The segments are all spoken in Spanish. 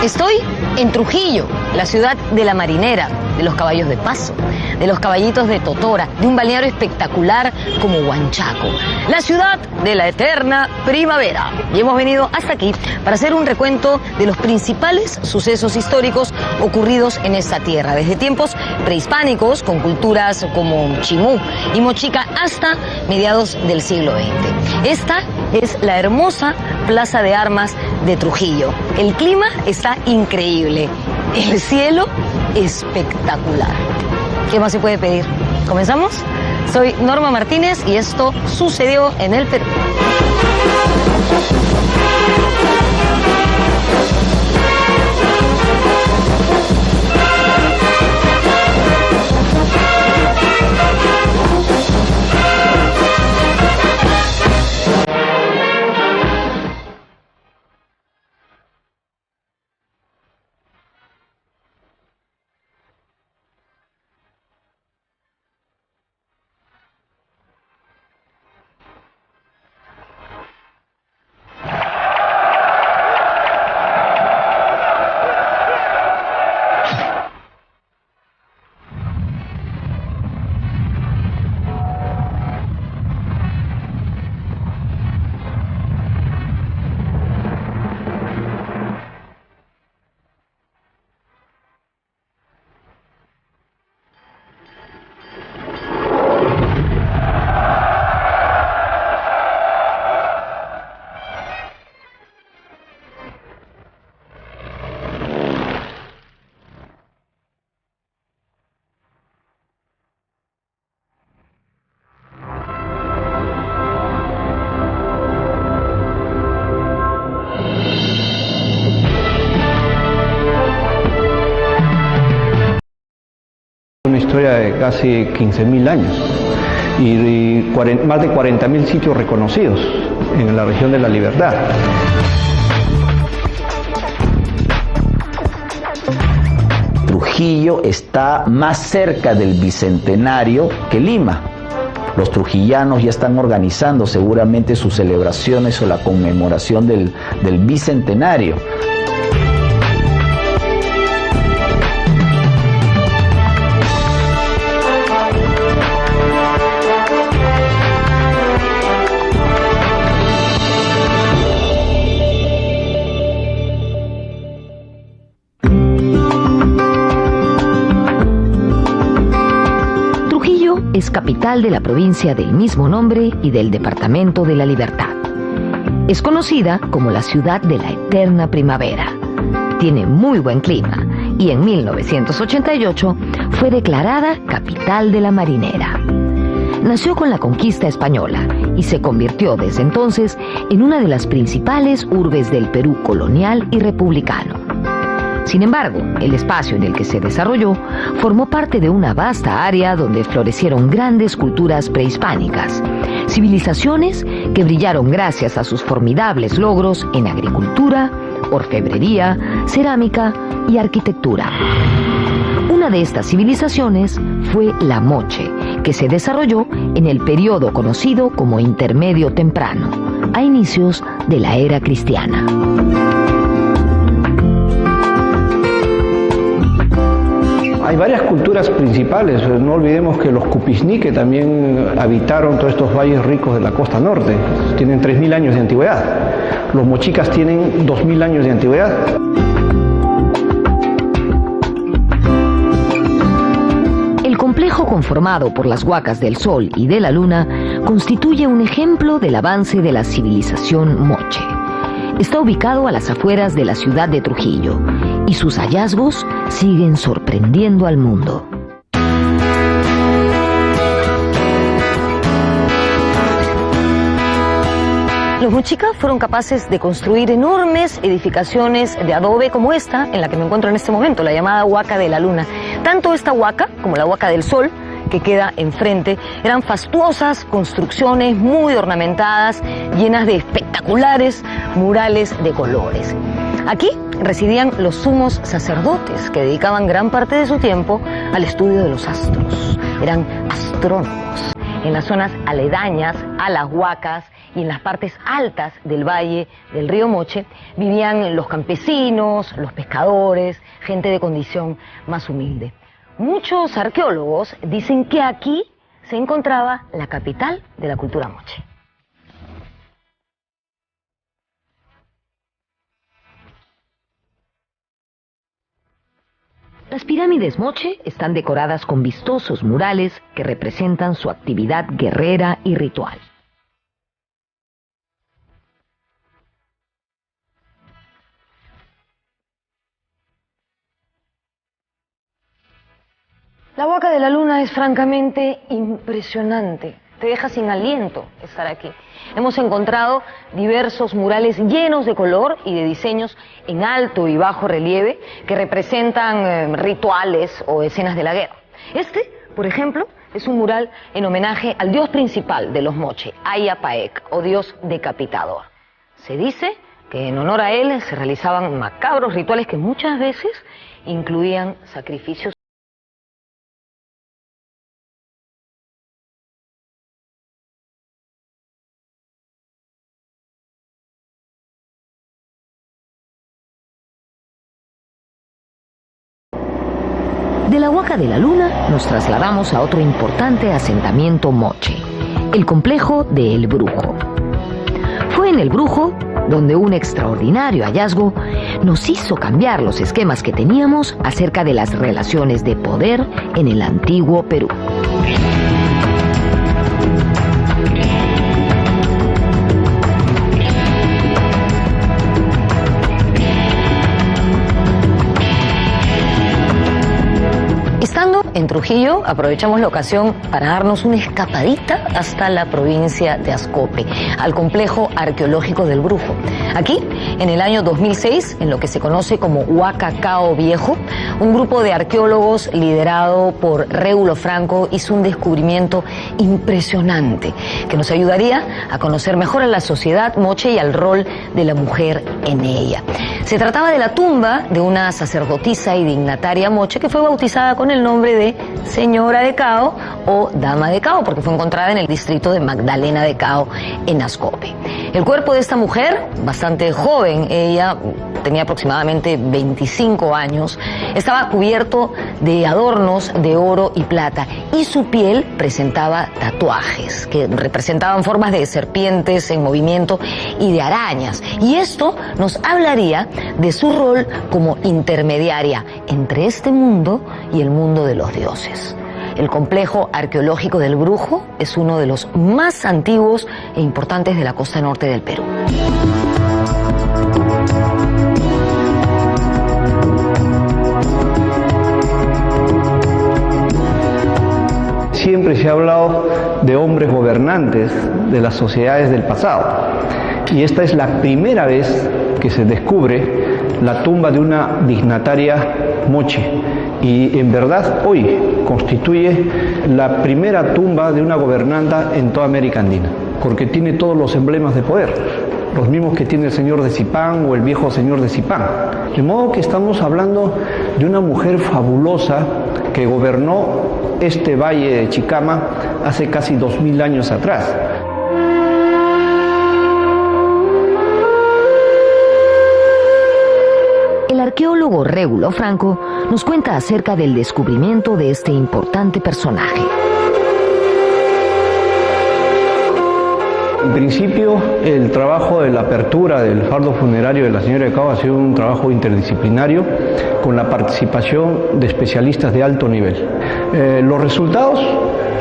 Estoy en Trujillo, la ciudad de la marinera, de los caballos de paso, de los caballitos de totora, de un balneario espectacular como Huanchaco, la ciudad de la eterna primavera. Y hemos venido hasta aquí para hacer un recuento de los principales sucesos históricos ocurridos en esta tierra, desde tiempos prehispánicos, con culturas como Chimú y Mochica, hasta mediados del siglo XX. Esta es la hermosa Plaza de Armas de Trujillo. El clima está increíble, el cielo espectacular. ¿Qué más se puede pedir? ¿Comenzamos? Soy Norma Martínez y esto sucedió en el Perú. Una historia de casi 15.000 años y más de 40.000 sitios reconocidos en la región de La Libertad. Trujillo está más cerca del Bicentenario que Lima. Los trujillanos ya están organizando seguramente sus celebraciones o la conmemoración del Bicentenario. Es capital de la provincia del mismo nombre y del departamento de La Libertad. Es conocida como la ciudad de la eterna primavera. Tiene muy buen clima y en 1988 fue declarada capital de la marinera. Nació con la conquista española y se convirtió desde entonces en una de las principales urbes del Perú colonial y republicano. Sin embargo, el espacio en el que se desarrolló formó parte de una vasta área donde florecieron grandes culturas prehispánicas, civilizaciones que brillaron gracias a sus formidables logros en agricultura, orfebrería, cerámica y arquitectura. Una de estas civilizaciones fue la Moche, que se desarrolló en el periodo conocido como Intermedio Temprano, a inicios de la era cristiana. Hay varias culturas principales, no olvidemos que los Cupisnique también habitaron todos estos valles ricos de la costa norte, tienen 3.000 años de antigüedad, los mochicas tienen 2.000 años de antigüedad. El complejo conformado por las Huacas del Sol y de la Luna constituye un ejemplo del avance de la civilización Moche. Está ubicado a las afueras de la ciudad de Trujillo y sus hallazgos siguen sorprendiendo al mundo. Los mochicas fueron capaces de construir enormes edificaciones de adobe como esta en la que me encuentro en este momento, la llamada Huaca de la Luna. Tanto esta huaca como la Huaca del Sol, que queda enfrente, eran fastuosas construcciones muy ornamentadas, llenas de espectaculares murales de colores. Aquí residían los sumos sacerdotes, que dedicaban gran parte de su tiempo al estudio de los astros. Eran astrónomos. En las zonas aledañas a las huacas y en las partes altas del valle del río Moche vivían los campesinos, los pescadores, gente de condición más humilde. Muchos arqueólogos dicen que aquí se encontraba la capital de la cultura moche. Las pirámides moche están decoradas con vistosos murales que representan su actividad guerrera y ritual. La Huaca de la Luna es francamente impresionante. Te deja sin aliento estar aquí. Hemos encontrado diversos murales llenos de color y de diseños en alto y bajo relieve que representan rituales o escenas de la guerra. Este, por ejemplo, es un mural en homenaje al dios principal de los moche, Ayapaec, o dios decapitador. Se dice que en honor a él se realizaban macabros rituales que muchas veces incluían sacrificios. De la Huaca de la Luna nos trasladamos a otro importante asentamiento moche, el complejo de El Brujo. Fue en El Brujo donde un extraordinario hallazgo nos hizo cambiar los esquemas que teníamos acerca de las relaciones de poder en el antiguo Perú. En Trujillo aprovechamos la ocasión para darnos una escapadita hasta la provincia de Ascope, al complejo arqueológico del Brujo. Aquí, en el año 2006, en lo que se conoce como Huaca Cao Viejo, un grupo de arqueólogos liderado por Régulo Franco hizo un descubrimiento impresionante que nos ayudaría a conocer mejor a la sociedad moche y al rol de la mujer en ella. Se trataba de la tumba de una sacerdotisa y dignataria moche que fue bautizada con el nombre de Señora de Cao o Dama de Cao, porque fue encontrada en el distrito de Magdalena de Cao, en Ascope. El cuerpo de esta mujer, bastante joven, ella tenía aproximadamente 25 años, estaba cubierto de adornos de oro y plata y su piel presentaba tatuajes que representaban formas de serpientes en movimiento y de arañas. Y esto nos hablaría de su rol como intermediaria entre este mundo y el mundo de los dioses. El complejo arqueológico del Brujo es uno de los más antiguos e importantes de la costa norte del Perú. Siempre se ha hablado de hombres gobernantes de las sociedades del pasado. Y esta es la primera vez que se descubre la tumba de una dignataria moche. Y en verdad hoy constituye la primera tumba de una gobernanta en toda América Andina, porque tiene todos los emblemas de poder, los mismos que tiene el señor de Zipán o el viejo señor de Zipán. De modo que estamos hablando de una mujer fabulosa que gobernó este valle de Chicama hace casi 2000 años atrás. El arqueólogo Régulo Franco nos cuenta acerca del descubrimiento de este importante personaje. En principio, el trabajo de la apertura del fardo funerario de la señora de Cao ha sido un trabajo interdisciplinario con la participación de especialistas de alto nivel. Los resultados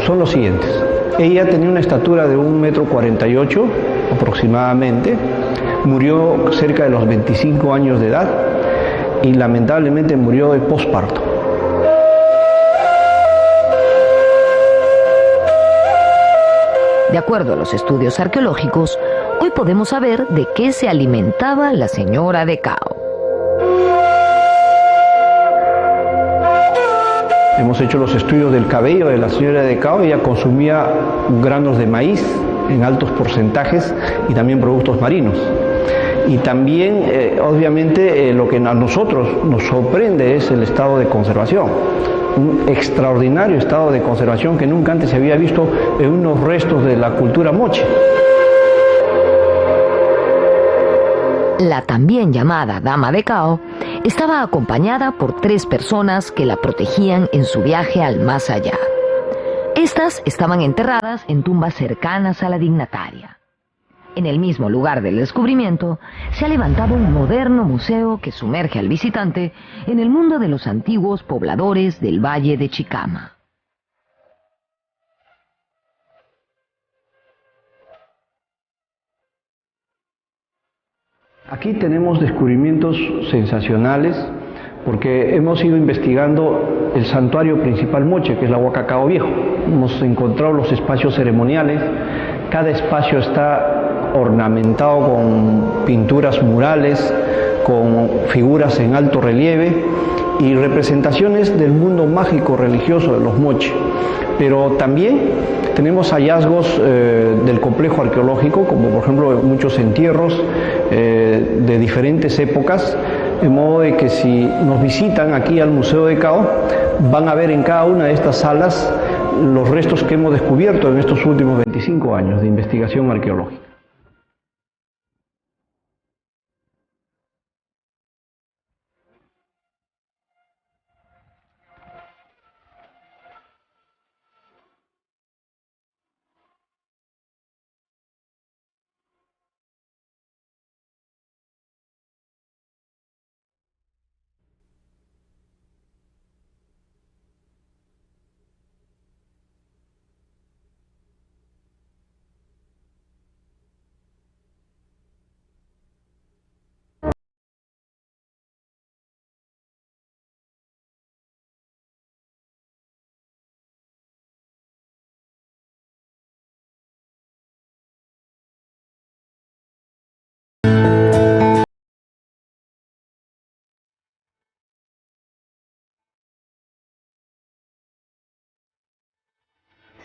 son los siguientes. Ella tenía una estatura de 1,48 m aproximadamente, murió cerca de los 25 años de edad y lamentablemente murió de posparto. De acuerdo a los estudios arqueológicos, hoy podemos saber de qué se alimentaba la señora de Cao. Hemos hecho los estudios del cabello de la señora de Cao. Ella consumía granos de maíz en altos porcentajes y también productos marinos. Y también, obviamente, lo que a nosotros nos sorprende es el estado de conservación. Un extraordinario estado de conservación que nunca antes se había visto en unos restos de la cultura moche. La también llamada Dama de Cao estaba acompañada por 3 personas que la protegían en su viaje al más allá. Estas estaban enterradas en tumbas cercanas a la dignataria. En el mismo lugar del descubrimiento se ha levantado un moderno museo que sumerge al visitante en el mundo de los antiguos pobladores del Valle de Chicama. Aquí tenemos descubrimientos sensacionales porque hemos ido investigando el santuario principal moche, que es la Huaca Cao Viejo. Hemos encontrado los espacios ceremoniales. Cada espacio está ornamentado con pinturas murales, con figuras en alto relieve y representaciones del mundo mágico religioso de los moche. Pero también tenemos hallazgos del complejo arqueológico, como por ejemplo muchos entierros de diferentes épocas, de modo de que si nos visitan aquí al Museo de Cao, van a ver en cada una de estas salas los restos que hemos descubierto en estos últimos 25 años de investigación arqueológica.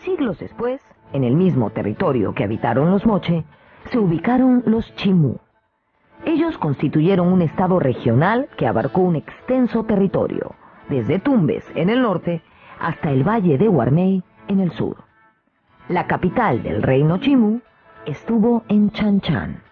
Siglos después, en el mismo territorio que habitaron los moche, se ubicaron los chimú. Ellos constituyeron un estado regional que abarcó un extenso territorio, desde Tumbes en el norte hasta el valle de Guarmey en el sur. La capital del reino chimú estuvo en Chanchan.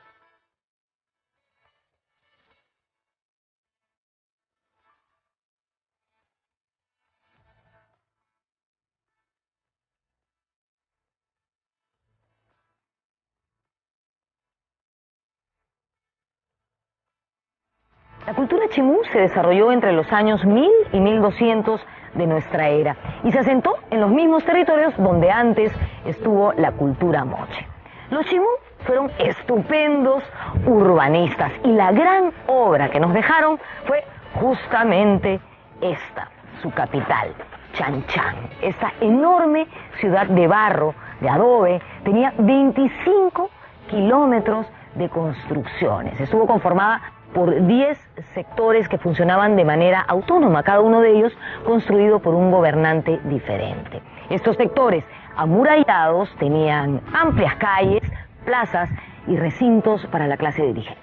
La cultura chimú se desarrolló entre los años 1000 y 1200 de nuestra era y se asentó en los mismos territorios donde antes estuvo la cultura moche. Los chimú fueron estupendos urbanistas y la gran obra que nos dejaron fue justamente esta, su capital, Chanchan. Esta enorme ciudad de barro, de adobe, tenía 25 kilómetros de construcciones. Estuvo conformada por 10 sectores que funcionaban de manera autónoma, cada uno de ellos construido por un gobernante diferente. Estos sectores amurallados tenían amplias calles, plazas y recintos para la clase dirigente.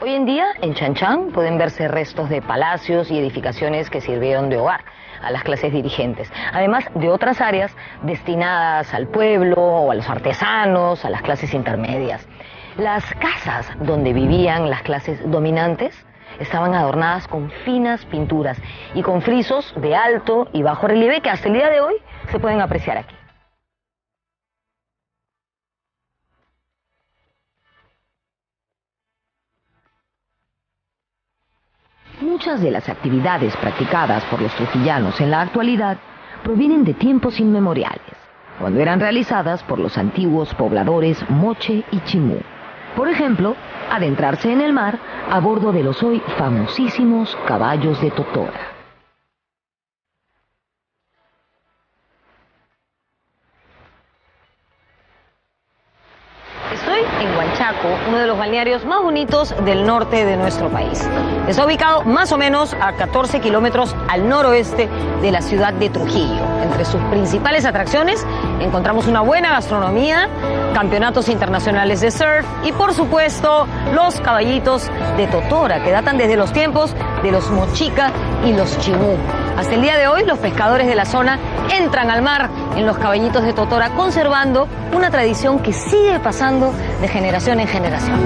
Hoy en día, en Chanchan pueden verse restos de palacios y edificaciones que sirvieron de hogar a las clases dirigentes, además de otras áreas destinadas al pueblo o a los artesanos, a las clases intermedias. Las casas donde vivían las clases dominantes estaban adornadas con finas pinturas y con frisos de alto y bajo relieve que hasta el día de hoy se pueden apreciar aquí. Muchas de las actividades practicadas por los trujillanos en la actualidad provienen de tiempos inmemoriales, cuando eran realizadas por los antiguos pobladores moche y chimú. Por ejemplo, adentrarse en el mar a bordo de los hoy famosísimos caballos de Totora. Estoy en Huanchaco. Huanchaco, uno de los balnearios más bonitos del norte de nuestro país. Está ubicado más o menos a 14 kilómetros al noroeste de la ciudad de Trujillo. Entre sus principales atracciones encontramos una buena gastronomía, campeonatos internacionales de surf y, por supuesto, los caballitos de Totora, que datan desde los tiempos de los mochica y los chimú. Hasta el día de hoy, los pescadores de la zona entran al mar en los caballitos de Totora, conservando una tradición que sigue pasando de generación en generación.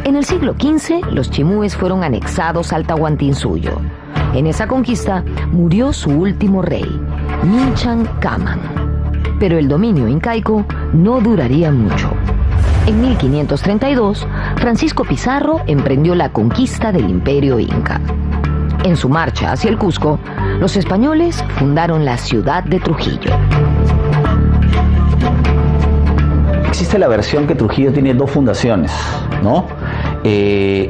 En el siglo XV, los chimúes fueron anexados al Tahuantinsuyo. En esa conquista murió su último rey, Minchan Caman. Pero el dominio incaico no duraría mucho. En 1532, Francisco Pizarro emprendió la conquista del Imperio Inca. En su marcha hacia el Cusco, los españoles fundaron la ciudad de Trujillo. Existe la versión que Trujillo tiene dos fundaciones, ¿no?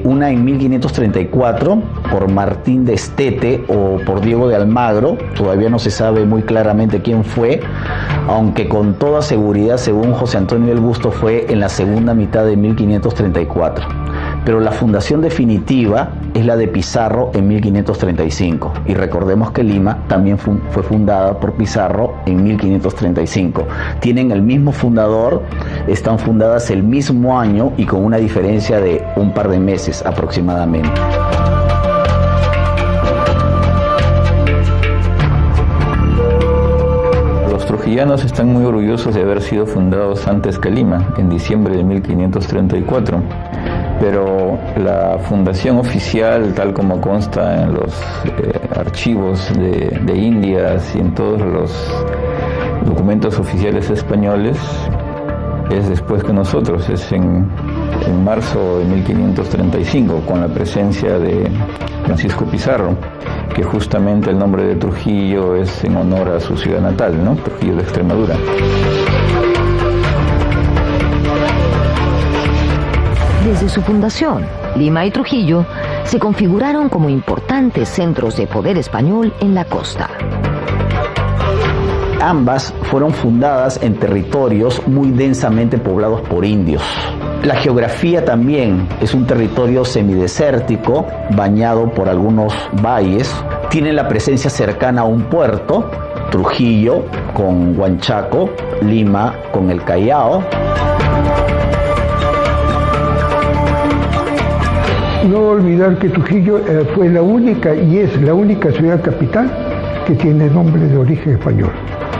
Una en 1534 por Martín de Estete o por Diego de Almagro, todavía no se sabe muy claramente quién fue, aunque con toda seguridad, según José Antonio del Busto, fue en la segunda mitad de 1534. Pero la fundación definitiva es la de Pizarro en 1535. Y recordemos que Lima también fue fundada por Pizarro en 1535. Tienen el mismo fundador, están fundadas el mismo año y con una diferencia de un par de meses aproximadamente. Los trujillanos están muy orgullosos de haber sido fundados antes que Lima, en diciembre de 1534. Pero la fundación oficial, tal como consta en los archivos de Indias y en todos los documentos oficiales españoles, es después que nosotros, es en marzo de 1535, con la presencia de Francisco Pizarro, que justamente el nombre de Trujillo es en honor a su ciudad natal, ¿no? Trujillo de Extremadura. Desde su fundación, Lima y Trujillo se configuraron como importantes centros de poder español en la costa. Ambas fueron fundadas en territorios muy densamente poblados por indios. La geografía también es un territorio semidesértico, bañado por algunos valles. Tiene la presencia cercana a un puerto, Trujillo con Huanchaco, Lima con el Callao. No olvidar que Trujillo fue la única y es la única ciudad capital que tiene nombre de origen español.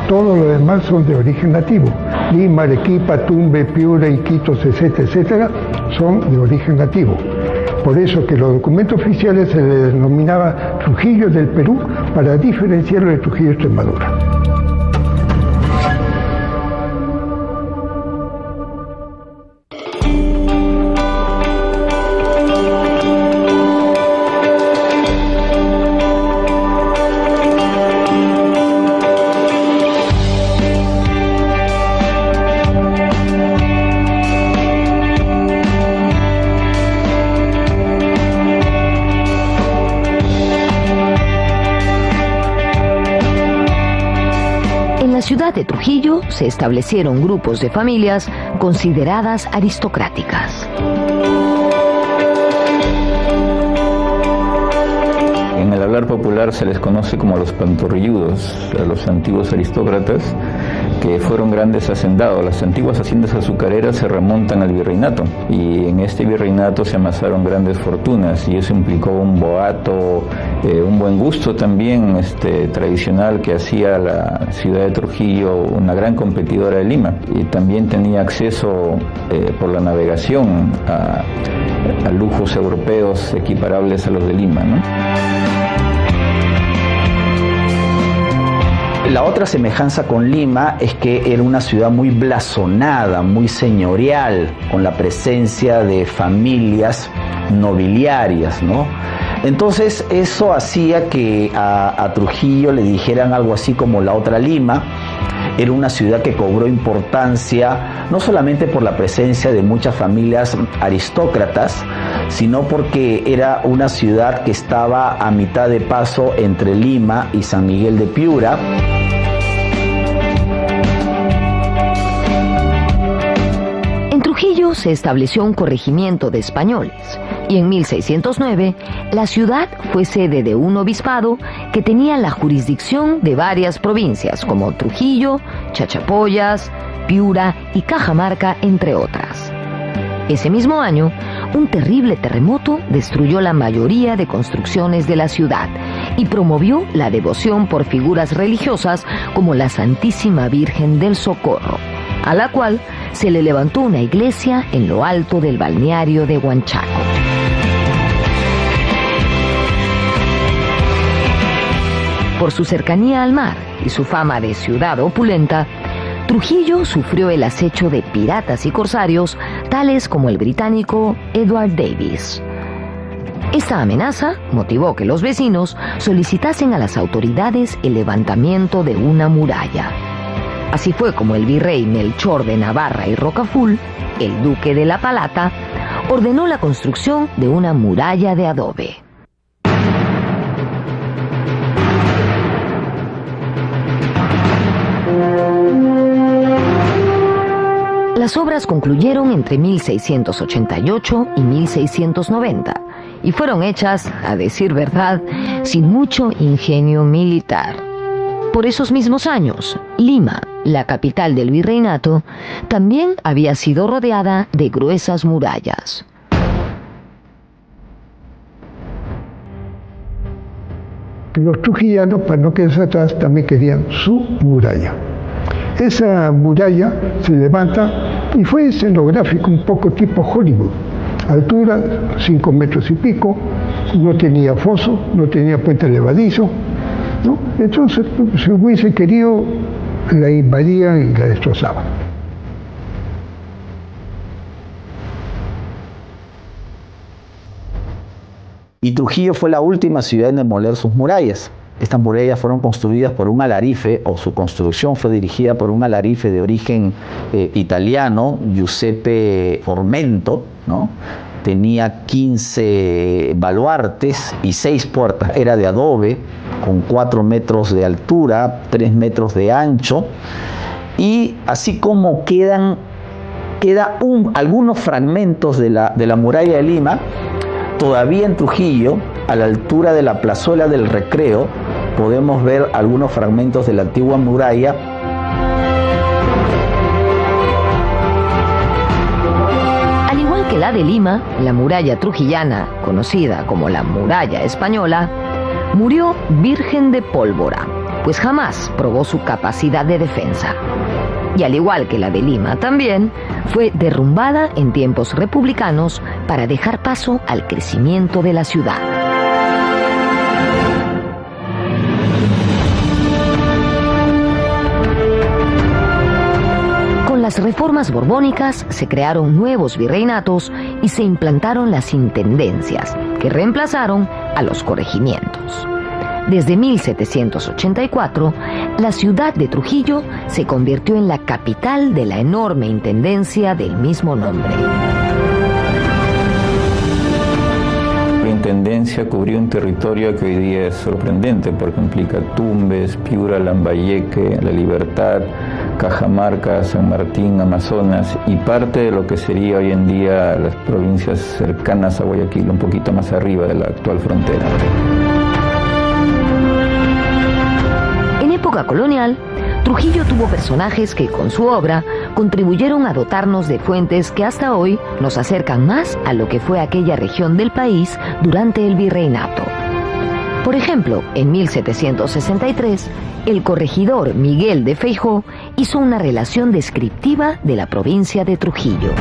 Todo lo demás son de origen nativo. Lima, Arequipa, Tumbe, Piura, Iquitos, etcétera, etcétera, son de origen nativo. Por eso que los documentos oficiales se le denominaba Trujillo del Perú para diferenciarlo de Trujillo de Extremadura. En la ciudad de Trujillo se establecieron grupos de familias consideradas aristocráticas. En el hablar popular se les conoce como los pantorrilludos, a los antiguos aristócratas que fueron grandes hacendados. Las antiguas haciendas azucareras se remontan al virreinato y en este virreinato se amasaron grandes fortunas y eso implicó un boato, un buen gusto también tradicional que hacía la ciudad de Trujillo una gran competidora de Lima, y también tenía acceso por la navegación a lujos europeos equiparables a los de Lima, ¿no? La otra semejanza con Lima es que era una ciudad muy blasonada, muy señorial, con la presencia de familias nobiliarias, ¿no? Entonces eso hacía que a Trujillo le dijeran algo así como la otra Lima. Era una ciudad que cobró importancia no solamente por la presencia de muchas familias aristócratas, sino porque era una ciudad que estaba a mitad de paso entre Lima y San Miguel de Piura. En Trujillo se estableció un corregimiento de españoles y en 1609 la ciudad fue sede de un obispado que tenía la jurisdicción de varias provincias como Trujillo, Chachapoyas, Piura y Cajamarca, entre otras. Ese mismo año, un terrible terremoto destruyó la mayoría de construcciones de la ciudad y promovió la devoción por figuras religiosas como la Santísima Virgen del Socorro, a la cual se le levantó una iglesia en lo alto del balneario de Huanchaco. Por su cercanía al mar y su fama de ciudad opulenta, Trujillo sufrió el acecho de piratas y corsarios, tales como el británico Edward Davis. Esta amenaza motivó que los vecinos solicitasen a las autoridades el levantamiento de una muralla. Así fue como el virrey Melchor de Navarra y Rocaful, el duque de La Palata, ordenó la construcción de una muralla de adobe. Las obras concluyeron entre 1688 y 1690 y fueron hechas, a decir verdad, sin mucho ingenio militar. Por esos mismos años, Lima, la capital del virreinato, también había sido rodeada de gruesas murallas. Los trujillanos, para no quedarse atrás, también querían su muralla. Esa muralla se levanta y fue escenográfico, un poco tipo Hollywood. Altura 5 metros y pico, no tenía foso, no tenía puente levadizo, ¿no? Entonces, si hubiese querido, la invadían y la destrozaban. Y Trujillo fue la última ciudad en demoler sus murallas. Estas murallas fueron construidas por un alarife, o su construcción fue dirigida por un alarife de origen italiano, Giuseppe Formento, ¿no? Tenía 15 baluartes y 6 puertas. Era de adobe, con 4 metros de altura, 3 metros de ancho. Y así como quedan algunos fragmentos de la muralla de Lima, todavía en Trujillo, a la altura de la plazuela del Recreo, podemos ver algunos fragmentos de la antigua muralla. Al igual que la de Lima, la muralla trujillana, conocida como la muralla española, murió virgen de pólvora, pues jamás probó su capacidad de defensa. Y al igual que la de Lima también, fue derrumbada en tiempos republicanos para dejar paso al crecimiento de la ciudad. Con las reformas borbónicas se crearon nuevos virreinatos y se implantaron las intendencias, que reemplazaron a los corregimientos. Desde 1784, la ciudad de Trujillo se convirtió en la capital de la enorme intendencia del mismo nombre. La intendencia cubrió un territorio que hoy día es sorprendente porque implica Tumbes, Piura, Lambayeque, La Libertad, Cajamarca, San Martín, Amazonas y parte de lo que sería hoy en día las provincias cercanas a Guayaquil, un poquito más arriba de la actual frontera. En época colonial, Trujillo tuvo personajes que con su obra contribuyeron a dotarnos de fuentes que hasta hoy nos acercan más a lo que fue aquella región del país durante el virreinato. Por ejemplo, en 1763, el corregidor Miguel de Feijó hizo una relación descriptiva de la provincia de Trujillo.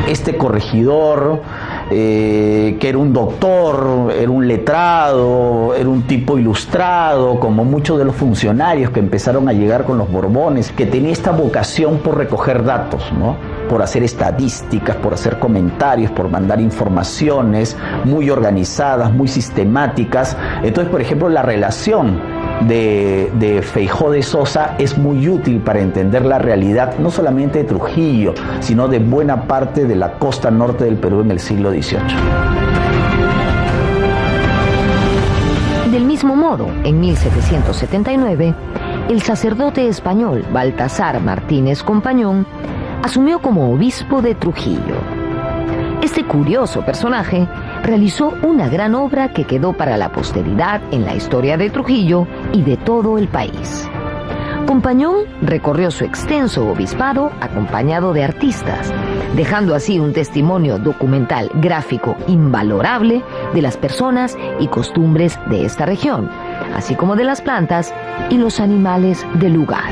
Este corregidor, que era un doctor, era un letrado, era un tipo ilustrado, como muchos de los funcionarios que empezaron a llegar con los Borbones, que tenía esta vocación por recoger datos, ¿no? Por hacer estadísticas, por hacer comentarios, por mandar informaciones muy organizadas, muy sistemáticas. Entonces, por ejemplo, la relación de Feijó de Sosa es muy útil para entender la realidad no solamente de Trujillo, sino de buena parte de la costa norte del Perú en el siglo XVIII. Del mismo modo, en 1779, el sacerdote español Baltasar Martínez Compañón asumió como obispo de Trujillo. Este curioso personaje realizó una gran obra que quedó para la posteridad en la historia de Trujillo y de todo el país. Compañón recorrió su extenso obispado acompañado de artistas, dejando así un testimonio documental gráfico invalorable de las personas y costumbres de esta región, así como de las plantas y los animales del lugar.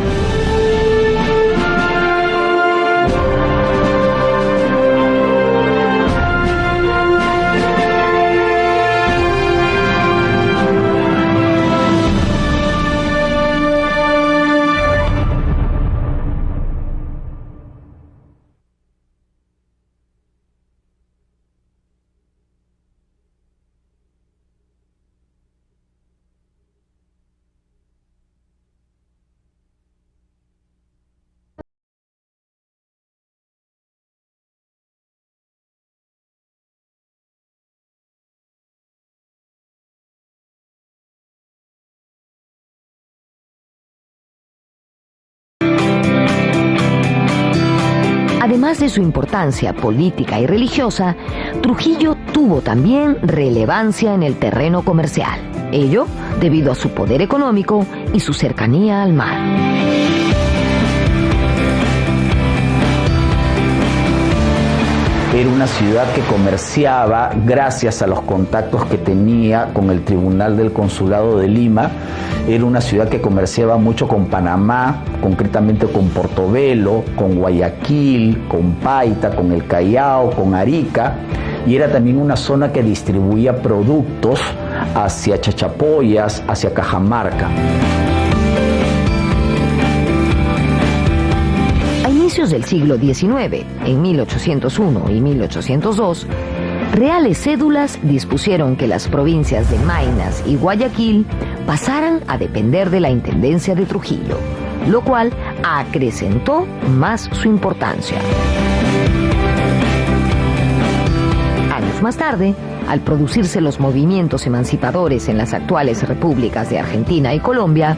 Además de su importancia política y religiosa, Trujillo tuvo también relevancia en el terreno comercial. Ello debido a su poder económico y su cercanía al mar. Era una ciudad que comerciaba gracias a los contactos que tenía con el Tribunal del Consulado de Lima. Era una ciudad que comerciaba mucho con Panamá, concretamente con Portobelo, con Guayaquil, con Paita, con el Callao, con Arica. Y era también una zona que distribuía productos hacia Chachapoyas, hacia Cajamarca. A inicios del siglo XIX, en 1801 y 1802, reales cédulas dispusieron que las provincias de Maynas y Guayaquil pasaran a depender de la Intendencia de Trujillo, lo cual acrecentó más su importancia. Años más tarde, al producirse los movimientos emancipadores en las actuales repúblicas de Argentina y Colombia,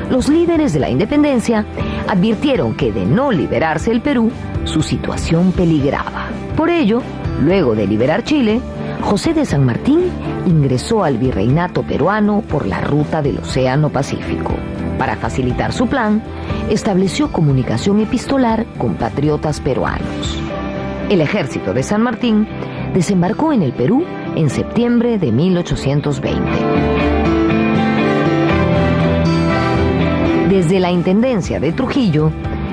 los líderes de la independencia advirtieron que de no liberarse el Perú, su situación peligraba. Por ello, luego de liberar Chile, José de San Martín ingresó al virreinato peruano por la ruta del Océano Pacífico. Para facilitar su plan, estableció comunicación epistolar con patriotas peruanos. El ejército de San Martín desembarcó en el Perú en septiembre de 1820. Desde la Intendencia de Trujillo,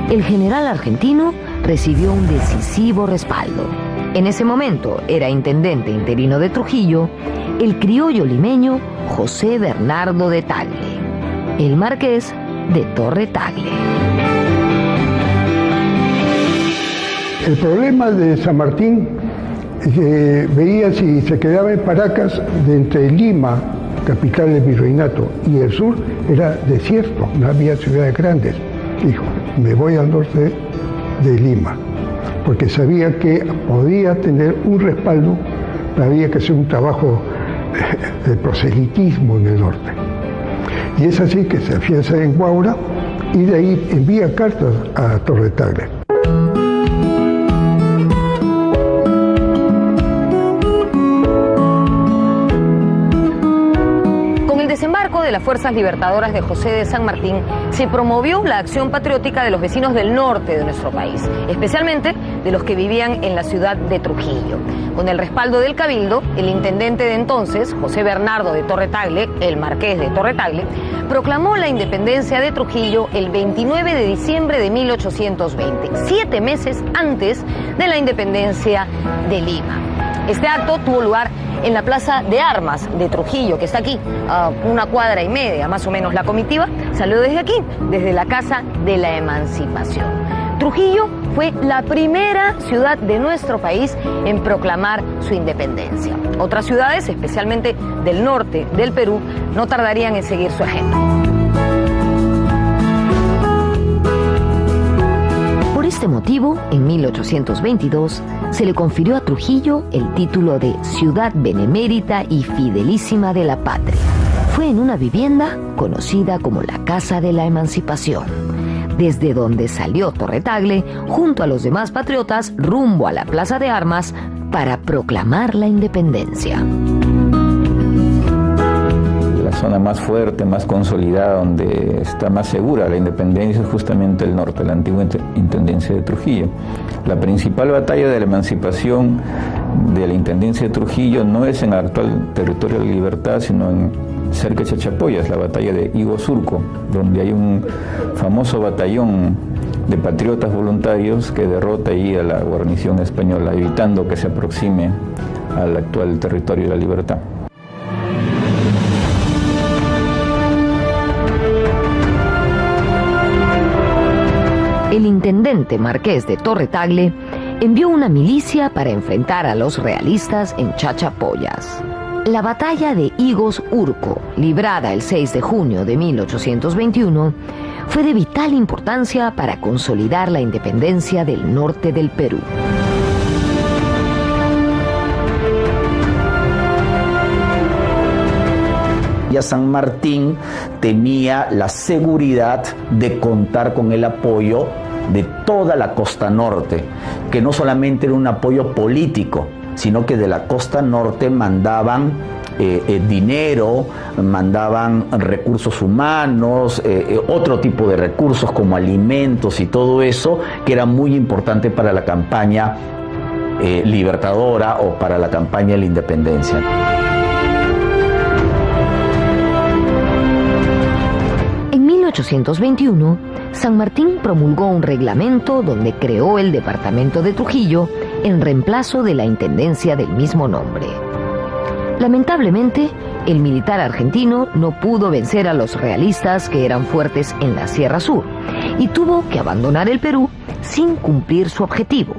el general argentino recibió un decisivo respaldo. En ese momento era intendente interino de Trujillo el criollo limeño José Bernardo de Tagle, el marqués de Torre Tagle. El problema de San Martín es que veía si se quedaba en Paracas, de entre Lima, capital del virreinato, y el sur era desierto, no había ciudades grandes. Dijo, me voy al norte de Lima, porque sabía que podía tener un respaldo, pero había que hacer un trabajo de proselitismo en el norte. Y es así que se afianza en Huaura y de ahí envía cartas a Torre Tagle. De las Fuerzas Libertadoras de José de San Martín, se promovió la acción patriótica de los vecinos del norte de nuestro país, especialmente de los que vivían en la ciudad de Trujillo. Con el respaldo del Cabildo, el intendente de entonces, José Bernardo de Torre Tagle, el marqués de Torre Tagle, proclamó la independencia de Trujillo el 29 de diciembre de 1820, 7 meses antes de la independencia de Lima. Este acto tuvo lugar en la Plaza de Armas de Trujillo, que está aquí, a 1,5 cuadras más o menos. La comitiva salió desde aquí, desde la Casa de la Emancipación. Trujillo fue la primera ciudad de nuestro país en proclamar su independencia. Otras ciudades, especialmente del norte del Perú, no tardarían en seguir su ejemplo. este motivo, en 1822, se le confirió a Trujillo el título de Ciudad Benemérita y Fidelísima de la Patria. Fue en una vivienda conocida como la Casa de la Emancipación, desde donde salió Torre Tagle junto a los demás patriotas rumbo a la Plaza de Armas para proclamar la independencia. La zona más fuerte, más consolidada, donde está más segura la independencia es justamente el norte, la antigua intendencia de Trujillo. La principal batalla de la emancipación de la intendencia de Trujillo no es en el actual territorio de la Libertad, sino cerca de Chachapoyas, la batalla de Higo Surco, donde hay un famoso batallón de patriotas voluntarios que derrota ahí a la guarnición española, evitando que se aproxime al actual territorio de la Libertad. El intendente marqués de Torre Tagle envió una milicia para enfrentar a los realistas en Chachapoyas. La batalla de Higos Urco, librada el 6 de junio de 1821, fue de vital importancia para consolidar la independencia del norte del Perú. Ya San Martín tenía la seguridad de contar con el apoyo de toda la costa norte, que no solamente era un apoyo político, sino que de la costa norte mandaban dinero, mandaban recursos humanos, otro tipo de recursos como alimentos y todo eso, que era muy importante para la campaña libertadora o para la campaña de la independencia. En 1821, San Martín promulgó un reglamento donde creó el departamento de Trujillo en reemplazo de la intendencia del mismo nombre. Lamentablemente, el militar argentino no pudo vencer a los realistas que eran fuertes en la Sierra Sur y tuvo que abandonar el Perú sin cumplir su objetivo,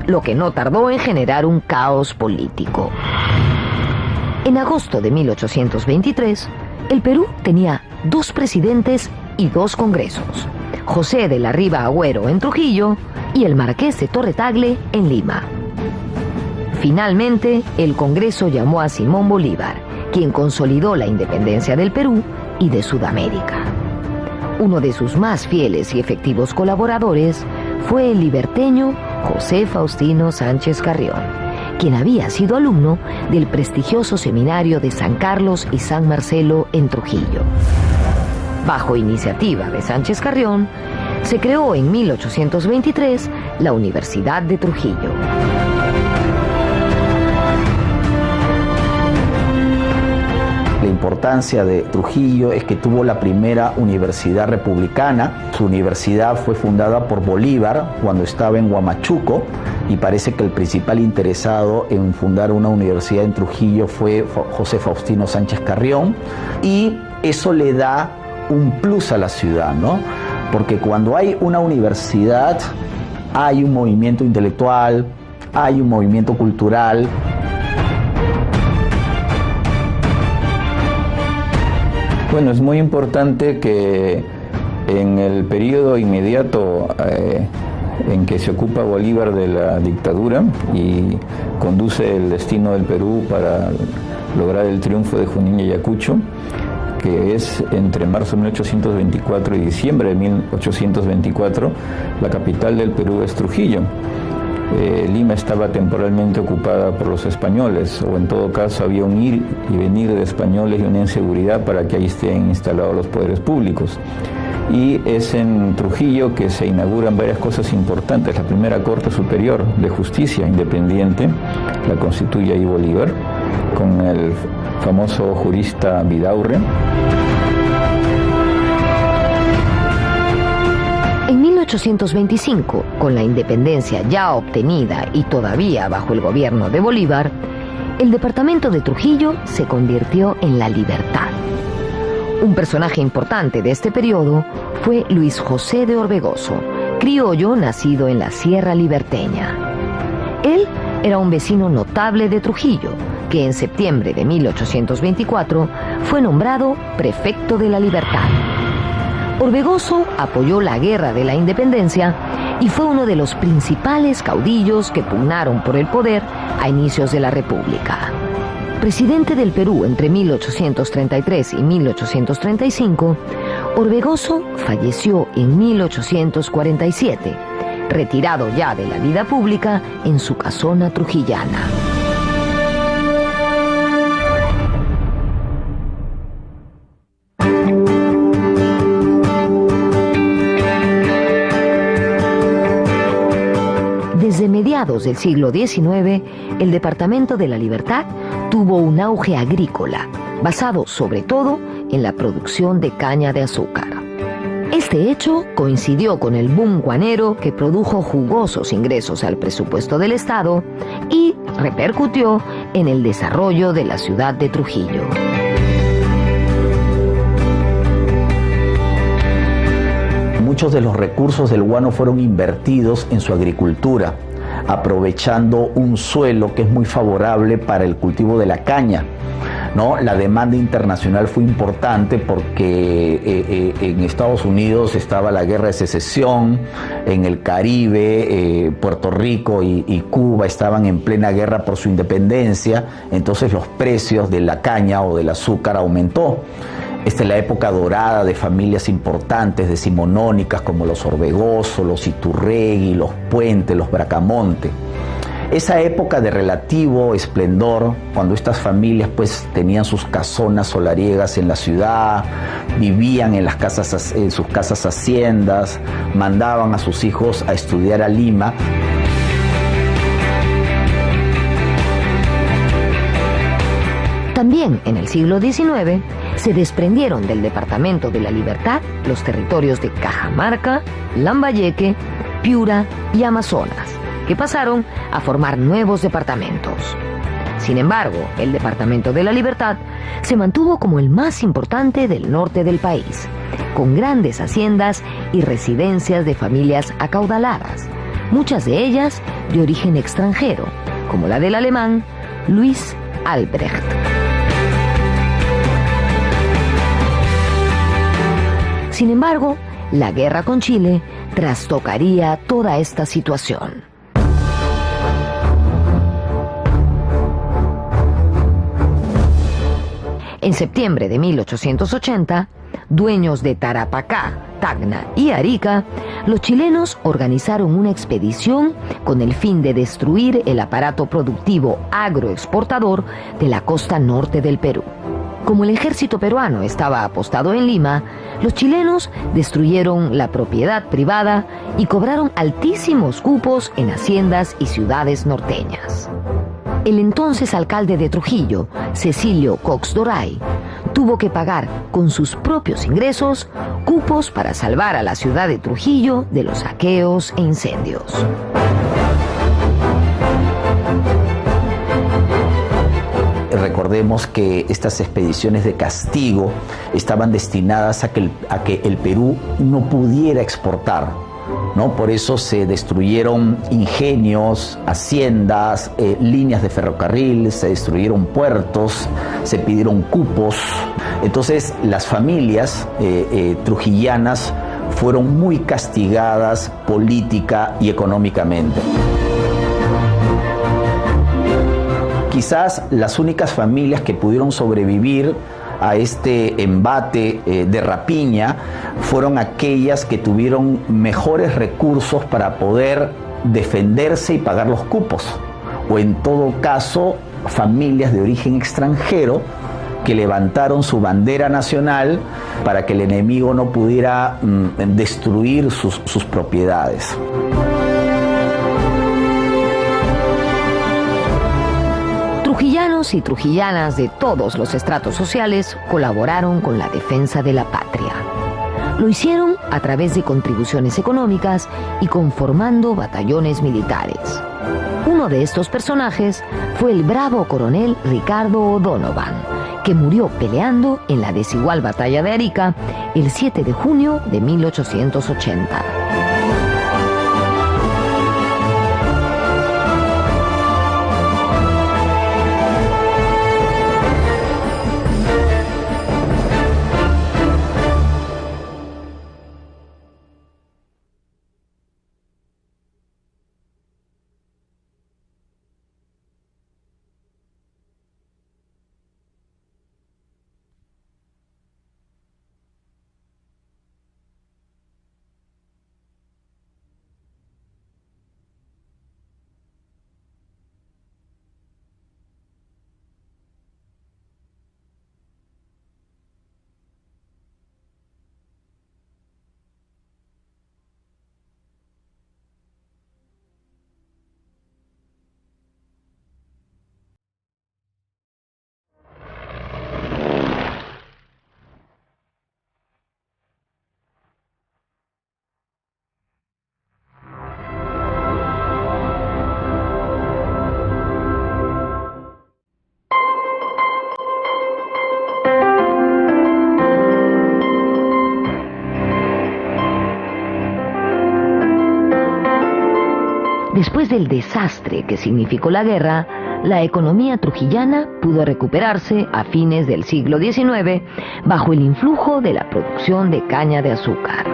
lo que no tardó en generar un caos político. En agosto de 1823, el Perú tenía 2 presidentes y 2 congresos, José de la Riva Agüero en Trujillo y el marqués de Torre Tagle en Lima. Finalmente, el Congreso llamó a Simón Bolívar, quien consolidó la independencia del Perú y de Sudamérica. Uno de sus más fieles y efectivos colaboradores fue el liberteño José Faustino Sánchez Carrión, quien había sido alumno del prestigioso seminario de San Carlos y San Marcelo en Trujillo. Bajo iniciativa de Sánchez Carrión, se creó en 1823 la Universidad de Trujillo. La importancia de Trujillo es que tuvo la primera universidad republicana. Su universidad fue fundada por Bolívar cuando estaba en Huamachuco y parece que el principal interesado en fundar una universidad en Trujillo fue José Faustino Sánchez Carrión, y eso le da un plus a la ciudad, ¿no? Porque cuando hay una universidad hay un movimiento intelectual, hay un movimiento cultural. Bueno, es muy importante que en el periodo inmediato en que se ocupa Bolívar de la dictadura y conduce el destino del Perú para lograr el triunfo de Junín y Ayacucho, que es entre marzo de 1824 y diciembre de 1824, la capital del Perú es Trujillo. Lima estaba temporalmente ocupada por los españoles, o en todo caso había un ir y venir de españoles y una inseguridad para que ahí estén instalados los poderes públicos. Y es en Trujillo que se inauguran varias cosas importantes. La primera Corte Superior de Justicia independiente la constituye ahí Bolívar, con el famoso jurista Vidaurre. En 1825, con la independencia ya obtenida y todavía bajo el gobierno de Bolívar, el departamento de Trujillo se convirtió en La Libertad. Un personaje importante de este periodo fue Luis José de Orbegoso, criollo nacido en la Sierra Liberteña. Él era un vecino notable de Trujillo, que en septiembre de 1824 fue nombrado prefecto de La Libertad. Orbegoso apoyó la guerra de la independencia y fue uno de los principales caudillos que pugnaron por el poder a inicios de la República. Presidente del Perú entre 1833 y 1835, Orbegoso falleció en 1847, retirado ya de la vida pública en su casona trujillana. Desde mediados del siglo XIX, el Departamento de la Libertad tuvo un auge agrícola, basado sobre todo en la producción de caña de azúcar. Este hecho coincidió con el boom guanero que produjo jugosos ingresos al presupuesto del Estado y repercutió en el desarrollo de la ciudad de Trujillo. Muchos de los recursos del guano fueron invertidos en su agricultura, aprovechando un suelo que es muy favorable para el cultivo de la caña, ¿no? La demanda internacional fue importante porque en Estados Unidos estaba la guerra de secesión, en el Caribe, Puerto Rico y Cuba estaban en plena guerra por su independencia, entonces los precios de la caña o del azúcar aumentó. Esta es la época dorada de familias importantes, decimonónicas como los Orbegoso, los Iturregui, los Puente, los Bracamonte. Esa época de relativo esplendor, cuando estas familias pues tenían sus casonas solariegas en la ciudad, vivían en las casas, en sus casas haciendas, mandaban a sus hijos a estudiar a Lima. También en el siglo XIX se desprendieron del Departamento de la Libertad los territorios de Cajamarca, Lambayeque, Piura y Amazonas, que pasaron a formar nuevos departamentos. Sin embargo, el Departamento de la Libertad se mantuvo como el más importante del norte del país, con grandes haciendas y residencias de familias acaudaladas, muchas de ellas de origen extranjero, como la del alemán Luis Albrecht. Sin embargo, la guerra con Chile trastocaría toda esta situación. En septiembre de 1880, dueños de Tarapacá, Tacna y Arica, los chilenos organizaron una expedición con el fin de destruir el aparato productivo agroexportador de la costa norte del Perú. Como el ejército peruano estaba apostado en Lima, los chilenos destruyeron la propiedad privada y cobraron altísimos cupos en haciendas y ciudades norteñas. El entonces alcalde de Trujillo, Cecilio Cox Doray, tuvo que pagar con sus propios ingresos cupos para salvar a la ciudad de Trujillo de los saqueos e incendios. Recordemos que estas expediciones de castigo estaban destinadas a que el Perú no pudiera exportar, ¿no? Por eso se destruyeron ingenios, haciendas, líneas de ferrocarril, se destruyeron puertos, se pidieron cupos. Entonces las familias trujillanas fueron muy castigadas política y económicamente. Quizás las únicas familias que pudieron sobrevivir a este embate de rapiña fueron aquellas que tuvieron mejores recursos para poder defenderse y pagar los cupos, o en todo caso familias de origen extranjero que levantaron su bandera nacional para que el enemigo no pudiera destruir sus propiedades. Trujillanos y trujillanas de todos los estratos sociales colaboraron con la defensa de la patria. Lo hicieron a través de contribuciones económicas y conformando batallones militares. Uno de estos personajes fue el bravo coronel Ricardo O'Donovan, que murió peleando en la desigual batalla de Arica el 7 de junio de 1880. Después del desastre que significó la guerra, la economía trujillana pudo recuperarse a fines del siglo XIX bajo el influjo de la producción de caña de azúcar.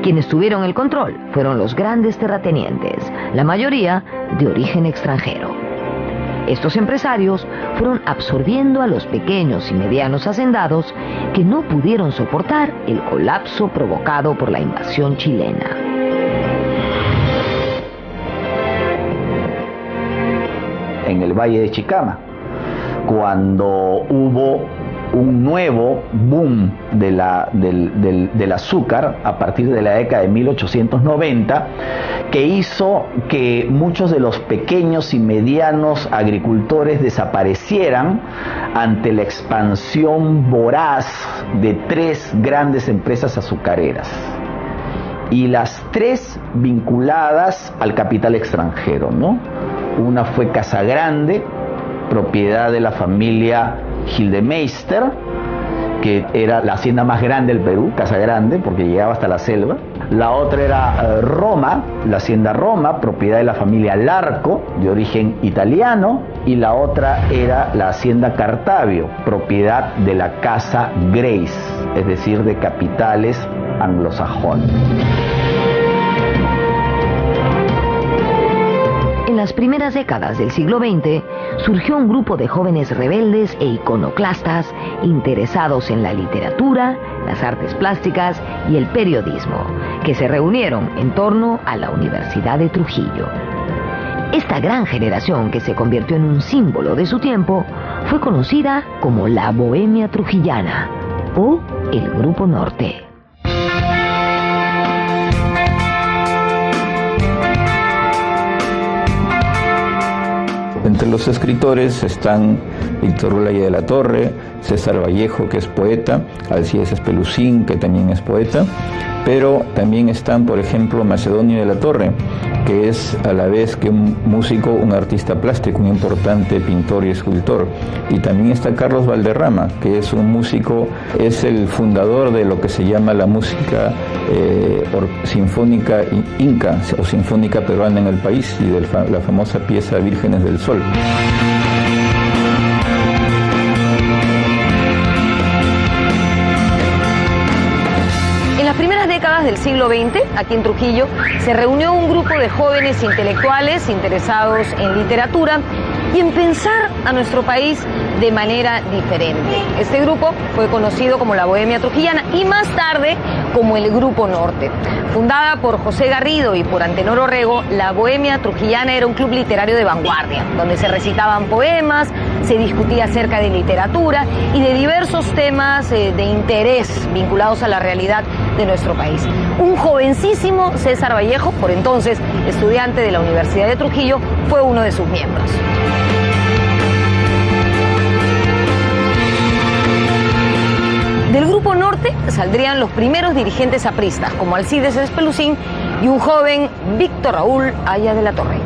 Quienes tuvieron el control fueron los grandes terratenientes, la mayoría de origen extranjero. Estos empresarios fueron absorbiendo a los pequeños y medianos hacendados que no pudieron soportar el colapso provocado por la invasión chilena. En el Valle de Chicama, cuando hubo un nuevo boom del azúcar a partir de la década de 1890, que hizo que muchos de los pequeños y medianos agricultores desaparecieran ante la expansión voraz de 3 grandes empresas azucareras, y las 3 vinculadas al capital extranjero, ¿no? Una fue Casagrande, propiedad de la familia Gildemeister, que era la hacienda más grande del Perú, Casagrande, porque llegaba hasta la selva. La otra era Roma, la hacienda Roma, propiedad de la familia Larco, de origen italiano. Y la otra era la hacienda Cartavio, propiedad de la casa Grace, es decir, de capitales anglosajones. En las primeras décadas del siglo XX, surgió un grupo de jóvenes rebeldes e iconoclastas interesados en la literatura, las artes plásticas y el periodismo, que se reunieron en torno a la Universidad de Trujillo. Esta gran generación, que se convirtió en un símbolo de su tiempo, fue conocida como la Bohemia Trujillana o el Grupo Norte. Entre los escritores están Víctor Olaya de la Torre, César Vallejo, que es poeta, Alcides Espelucín, que también es poeta, pero también están, por ejemplo, Macedonio de la Torre, que es a la vez que un músico, un artista plástico, un importante pintor y escultor. Y también está Carlos Valderrama, que es un músico, es el fundador de lo que se llama la música sinfónica inca o sinfónica peruana en el país, y de la famosa pieza Vírgenes del Sol. En las primeras décadas del siglo XX, aquí en Trujillo, se reunió un grupo de jóvenes intelectuales interesados en literatura y en pensar a nuestro país de manera diferente. Este grupo fue conocido como la Bohemia Trujillana y más tarde como el Grupo Norte. Fundada por José Garrido y por Antenor Orrego, la Bohemia Trujillana era un club literario de vanguardia, donde se recitaban poemas, se discutía acerca de literatura y de diversos temas de interés vinculados a la realidad de nuestro país. Un jovencísimo César Vallejo, por entonces estudiante de la Universidad de Trujillo, fue uno de sus miembros. Del Grupo Norte saldrían los primeros dirigentes apristas, como Alcides Espelucín y un joven Víctor Raúl Aya de la Torre.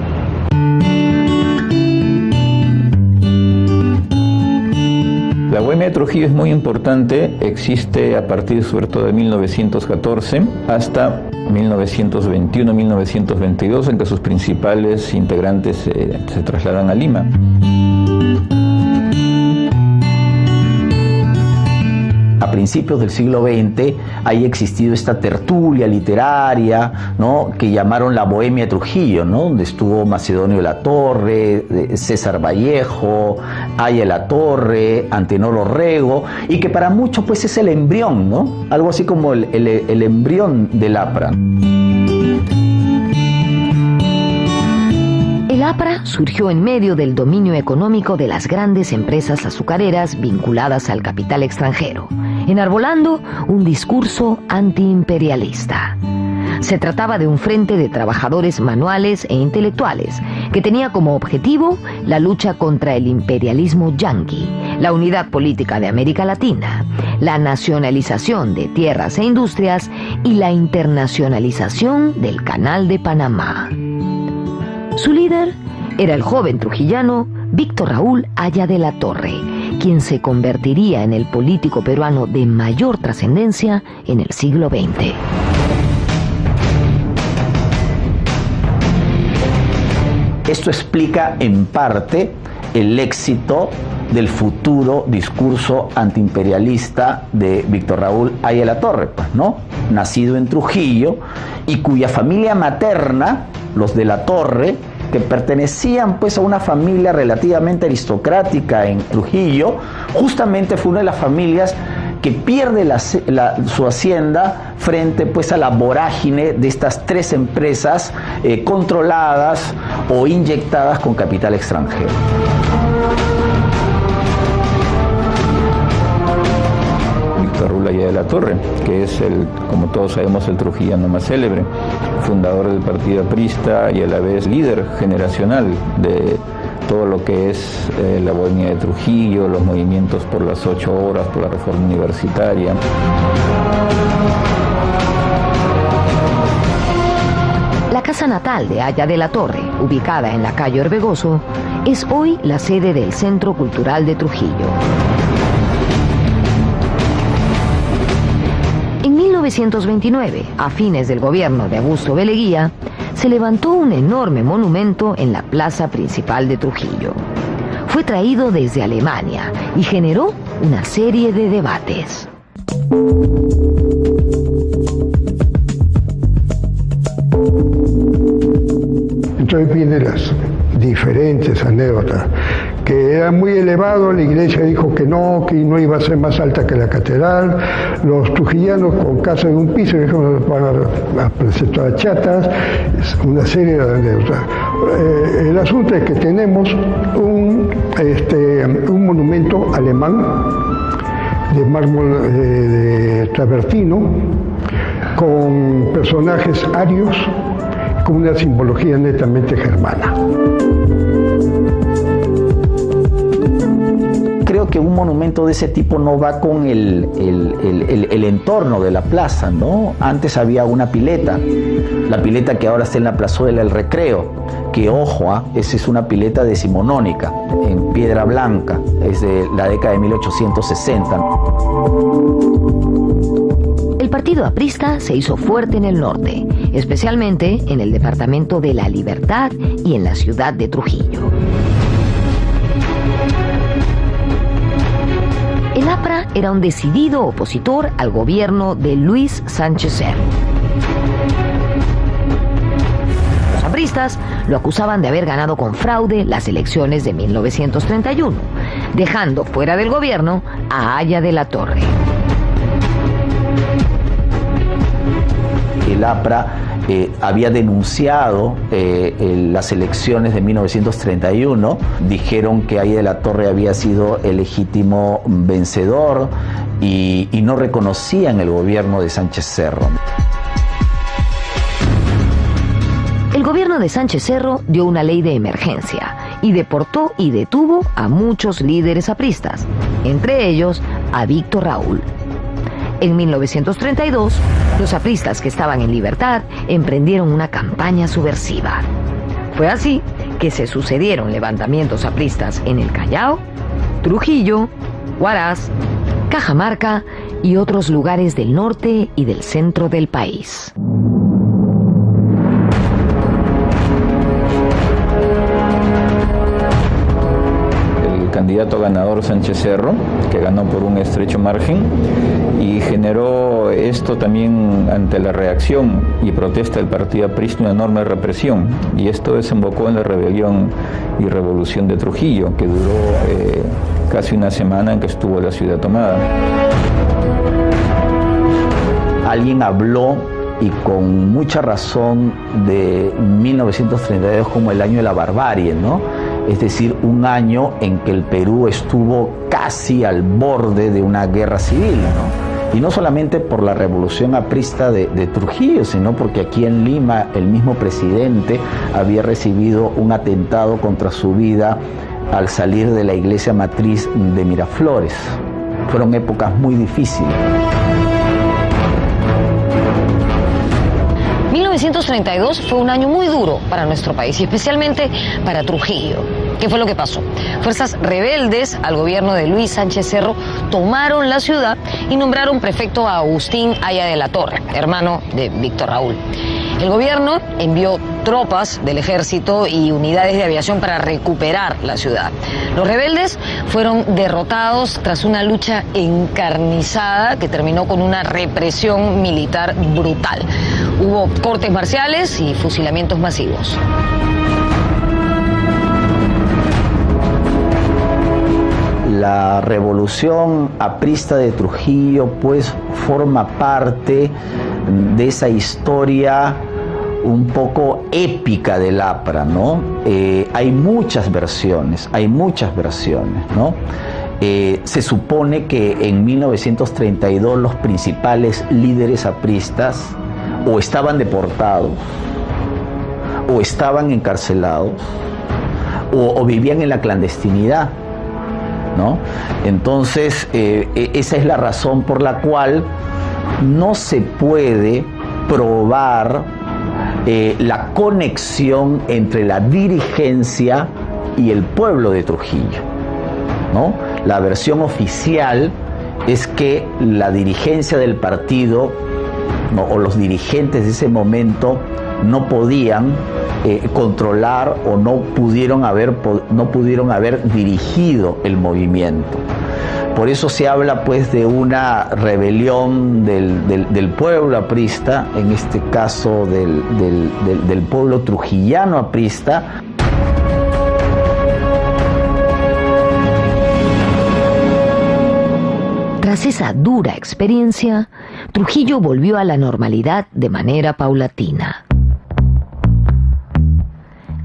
La Bohemia de Trujillo es muy importante, existe a partir sobre todo de 1914 hasta 1921-1922, en que sus principales integrantes se trasladan a Lima. A principios del siglo XX haya existido esta tertulia literaria, ¿no?, que llamaron la Bohemia de Trujillo, ¿no?, donde estuvo Macedonio de la Torre, César Vallejo, Aya de la Torre, Antenor Orrego, y que para muchos pues es el embrión, ¿no?, algo así como el embrión del APRA. El APRA surgió en medio del dominio económico de las grandes empresas azucareras vinculadas al capital extranjero, enarbolando un discurso antiimperialista. Se trataba de un frente de trabajadores manuales e intelectuales que tenía como objetivo la lucha contra el imperialismo yanqui, la unidad política de América Latina, la nacionalización de tierras e industrias y la internacionalización del Canal de Panamá. Su líder era el joven trujillano Víctor Raúl Aya de la Torre, quien se convertiría en el político peruano de mayor trascendencia en el siglo XX. Esto explica en parte el éxito del futuro discurso antiimperialista de Víctor Raúl Haya de la Torre, pues, ¿no? Nacido en Trujillo y cuya familia materna, los de la Torre, que pertenecían pues a una familia relativamente aristocrática en Trujillo, justamente fue una de las familias que pierde su hacienda frente pues a la vorágine de estas tres empresas controladas o inyectadas con capital extranjero. Víctor Raúl Haya de la Torre, que es como todos sabemos, el trujillano más célebre, fundador del partido aprista y a la vez líder generacional de todo lo que es la bohemia de Trujillo, los movimientos por las 8 horas, por la reforma universitaria. La casa natal de Haya de la Torre, ubicada en la calle Orbegoso, es hoy la sede del Centro Cultural de Trujillo. En 1929, a fines del gobierno de Augusto B. Leguía, se levantó un enorme monumento en la plaza principal de Trujillo. Fue traído desde Alemania y generó una serie de debates. Entonces vienen las diferentes anécdotas, que era muy elevado, la iglesia dijo que no iba a ser más alta que la catedral, los trujillanos con casa de un piso dijeron que van a presentar chatas, una serie de anécdotas. El asunto es que tenemos un monumento alemán de mármol de travertino con personajes arios, con una simbología netamente germana. Creo que un monumento de ese tipo no va con el entorno de la plaza, ¿no? Antes había una pileta, la pileta que ahora está en la plazuela del Recreo, que ojo, esa es una pileta decimonónica, en piedra blanca, es de la década de 1860. El partido aprista se hizo fuerte en el norte, especialmente en el departamento de La Libertad y en la ciudad de Trujillo. El APRA era un decidido opositor al gobierno de Luis Sánchez Cerro. Los apristas lo acusaban de haber ganado con fraude las elecciones de 1931, dejando fuera del gobierno a Haya de la Torre. El APRA había denunciado las elecciones de 1931, dijeron que Haya de la Torre había sido el legítimo vencedor y no reconocían el gobierno de Sánchez Cerro. El gobierno de Sánchez Cerro dio una ley de emergencia y deportó y detuvo a muchos líderes apristas, entre ellos a Víctor Raúl. En 1932, los apristas que estaban en libertad emprendieron una campaña subversiva. Fue así que se sucedieron levantamientos apristas en el Callao, Trujillo, Huaraz, Cajamarca y otros lugares del norte y del centro del país. Candidato ganador Sánchez Cerro, que ganó por un estrecho margen, y generó esto también ante la reacción y protesta del partido aprista una enorme represión, y esto desembocó en la rebelión y revolución de Trujillo, que duró casi una semana en que estuvo la ciudad tomada. Alguien habló, y con mucha razón, de 1932 como el año de la barbarie, ¿no? Es decir, un año en que el Perú estuvo casi al borde de una guerra civil, ¿no? Y no solamente por la revolución aprista de Trujillo, sino porque aquí en Lima el mismo presidente había recibido un atentado contra su vida al salir de la iglesia matriz de Miraflores. Fueron épocas muy difíciles. 1932 fue un año muy duro para nuestro país y especialmente para Trujillo. ¿Qué fue lo que pasó? Fuerzas rebeldes al gobierno de Luis Sánchez Cerro tomaron la ciudad y nombraron prefecto a Agustín Haya de la Torre, hermano de Víctor Raúl. El gobierno envió tropas del ejército y unidades de aviación para recuperar la ciudad. Los rebeldes fueron derrotados tras una lucha encarnizada que terminó con una represión militar brutal. Hubo cortes marciales y fusilamientos masivos. La revolución aprista de Trujillo pues forma parte de esa historia un poco épica del APRA, ¿no? Hay muchas versiones, ¿no? Se supone que en 1932 los principales líderes apristas o estaban deportados, o estaban encarcelados, o vivían en la clandestinidad, ¿no? Entonces, esa es la razón por la cual no se puede probar la conexión entre la dirigencia y el pueblo de Trujillo, ¿no? La versión oficial es que la dirigencia del partido, ¿no?, o los dirigentes de ese momento no podían controlar o no pudieron haber dirigido el movimiento. Por eso se habla pues de una rebelión del pueblo aprista, en este caso del pueblo trujillano aprista. Tras esa dura experiencia, Trujillo volvió a la normalidad de manera paulatina.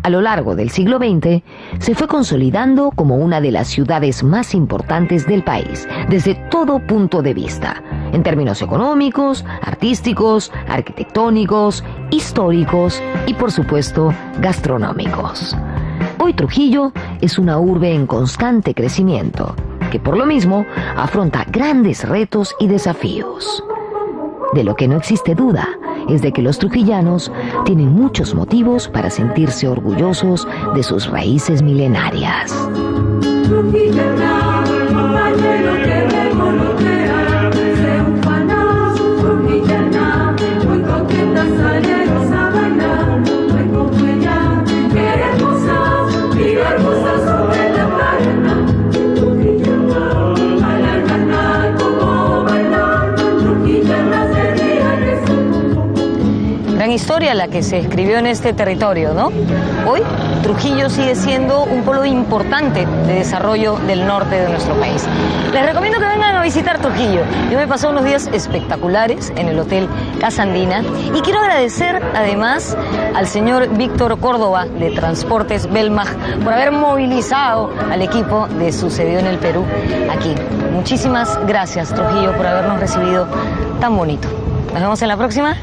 A lo largo del siglo XX, se fue consolidando como una de las ciudades más importantes del país, desde todo punto de vista, en términos económicos, artísticos, arquitectónicos, históricos y, por supuesto, gastronómicos. Hoy Trujillo es una urbe en constante crecimiento, que por lo mismo afronta grandes retos y desafíos. De lo que no existe duda es de que los trujillanos tienen muchos motivos para sentirse orgullosos de sus raíces milenarias. Gran historia la que se escribió en este territorio, ¿no? Hoy, Trujillo sigue siendo un polo importante de desarrollo del norte de nuestro país. Les recomiendo que vengan a visitar Trujillo. Yo me pasé unos días espectaculares en el Hotel Casa Andina y quiero agradecer además al señor Víctor Córdoba de Transportes Belmag por haber movilizado al equipo de Sucedió en el Perú aquí. Muchísimas gracias, Trujillo, por habernos recibido tan bonito. Nos vemos en la próxima.